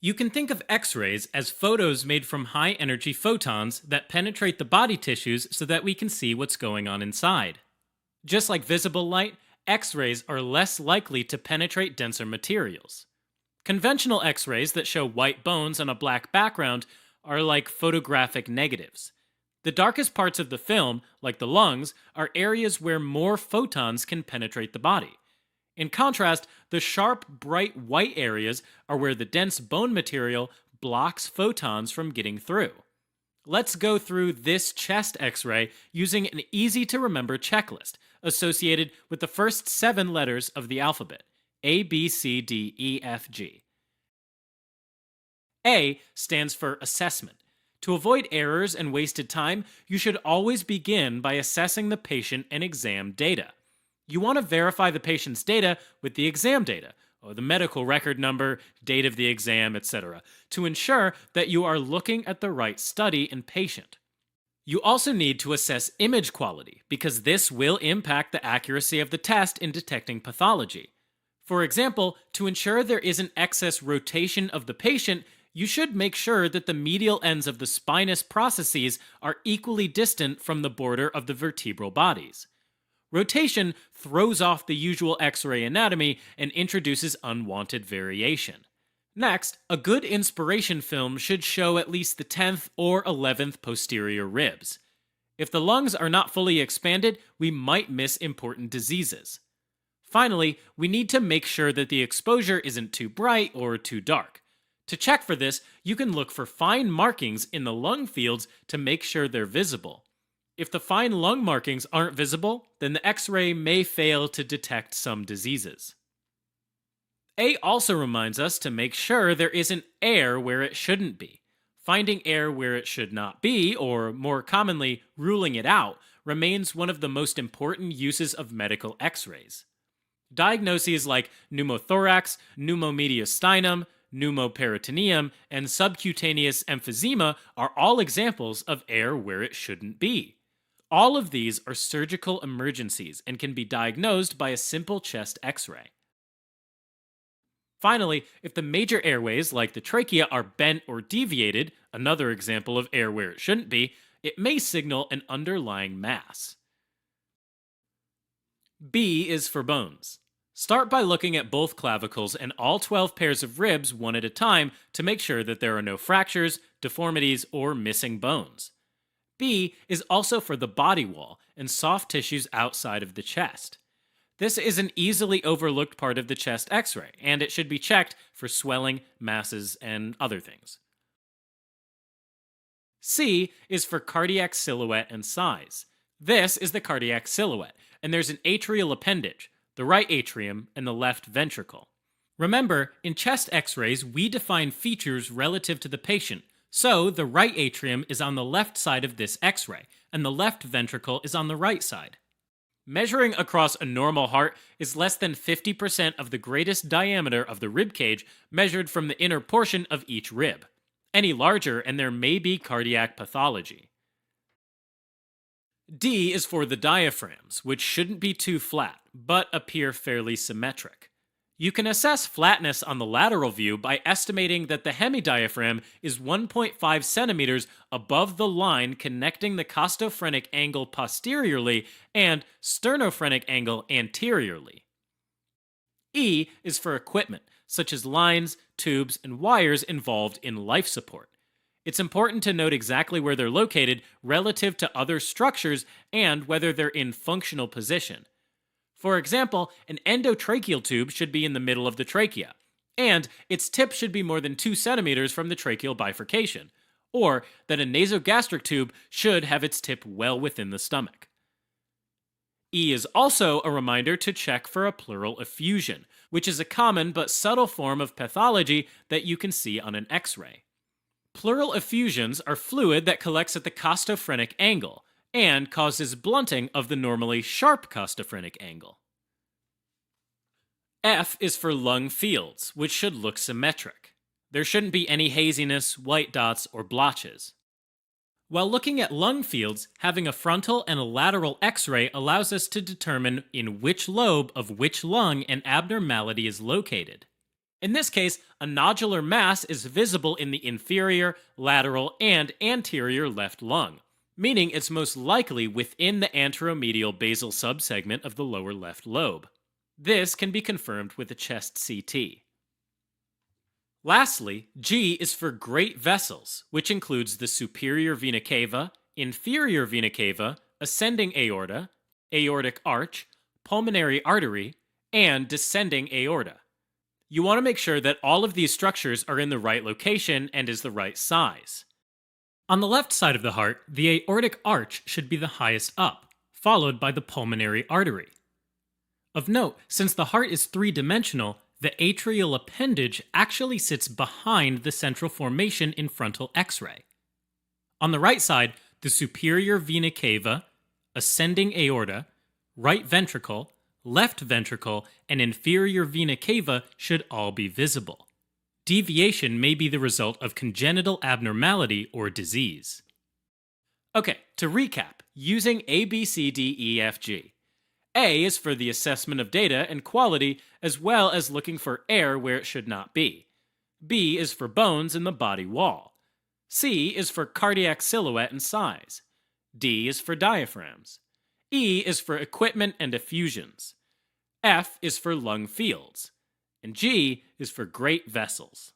You can think of X-rays as photos made from high-energy photons that penetrate the body tissues so that we can see what's going on inside. Just like visible light, X-rays are less likely to penetrate denser materials. Conventional X-rays that show white bones on a black background are like photographic negatives. The darkest parts of the film, like the lungs, are areas where more photons can penetrate the body. In contrast, the sharp, bright white areas are where the dense bone material blocks photons from getting through. Let's go through this chest X-ray using an easy-to-remember checklist associated with the first 7 letters of the alphabet: A, B, C, D, E, F, G. A stands for assessment. To avoid errors and wasted time, you should always begin by assessing the patient and exam data. You want to verify the patient's data with the exam data, or the medical record number, date of the exam, etc., to ensure that you are looking at the right study and patient. You also need to assess image quality, because this will impact the accuracy of the test in detecting pathology. For example, to ensure there isn't excess rotation of the patient, you should make sure that the medial ends of the spinous processes are equally distant from the border of the vertebral bodies. Rotation throws off the usual X-ray anatomy and introduces unwanted variation. Next, a good inspiration film should show at least the 10th or 11th posterior ribs. If the lungs are not fully expanded, we might miss important diseases. Finally, we need to make sure that the exposure isn't too bright or too dark. To check for this, you can look for fine markings in the lung fields to make sure they're visible. If the fine lung markings aren't visible, then the X-ray may fail to detect some diseases. A also reminds us to make sure there isn't air where it shouldn't be. Finding air where it should not be, or more commonly, ruling it out, remains one of the most important uses of medical X-rays. Diagnoses like pneumothorax, pneumomediastinum, pneumoperitoneum, and subcutaneous emphysema are all examples of air where it shouldn't be. All of these are surgical emergencies and can be diagnosed by a simple chest X-ray. Finally, if the major airways, like the trachea, are bent or deviated, another example of air where it shouldn't be, it may signal an underlying mass. B is for bones. Start by looking at both clavicles and all 12 pairs of ribs one at a time to make sure that there are no fractures, deformities, or missing bones. B is also for the body wall and soft tissues outside of the chest. This is an easily overlooked part of the chest X-ray, and it should be checked for swelling, masses, and other things. C is for cardiac silhouette and size. This is the cardiac silhouette, and there's an atrial appendage, the right atrium, and the left ventricle. Remember, in chest X-rays, we define features relative to the patient, so the right atrium is on the left side of this X-ray, and the left ventricle is on the right side. Measuring across a normal heart is less than 50% of the greatest diameter of the rib cage measured from the inner portion of each rib. Any larger, and there may be cardiac pathology. D is for the diaphragms, which shouldn't be too flat, but appear fairly symmetric. You can assess flatness on the lateral view by estimating that the hemidiaphragm is 1.5 centimeters above the line connecting the costophrenic angle posteriorly and sternophrenic angle anteriorly. E is for equipment, such as lines, tubes, and wires involved in life support. It's important to note exactly where they're located relative to other structures and whether they're in functional position. For example, an endotracheal tube should be in the middle of the trachea, and its tip should be more than 2 centimeters from the tracheal bifurcation, or that a nasogastric tube should have its tip well within the stomach. E is also a reminder to check for a pleural effusion, which is a common but subtle form of pathology that you can see on an X-ray. Pleural effusions are fluid that collects at the costophrenic angle and causes blunting of the normally sharp costophrenic angle. F is for lung fields, which should look symmetric. There shouldn't be any haziness, white dots, or blotches. While looking at lung fields, having a frontal and a lateral X-ray allows us to determine in which lobe of which lung an abnormality is located. In this case, a nodular mass is visible in the inferior, lateral, and anterior left lung, meaning it's most likely within the anteromedial basal subsegment of the lower left lobe. This can be confirmed with a chest CT. Lastly, G is for great vessels, which includes the superior vena cava, inferior vena cava, ascending aorta, aortic arch, pulmonary artery, and descending aorta. You want to make sure that all of these structures are in the right location and is the right size. On the left side of the heart, the aortic arch should be the highest up, followed by the pulmonary artery. Of note, since the heart is three-dimensional, the atrial appendage actually sits behind the central formation in frontal X-ray. On the right side, the superior vena cava, ascending aorta, right ventricle, left ventricle, and inferior vena cava should all be visible. Deviation may be the result of congenital abnormality or disease. Okay, to recap, using A, B, C, D, E, F, G. A is for the assessment of data and quality, as well as looking for air where it should not be. B is for bones in the body wall. C is for cardiac silhouette and size. D is for diaphragms. E is for equipment and effusions. F is for lung fields. And G is for great vessels.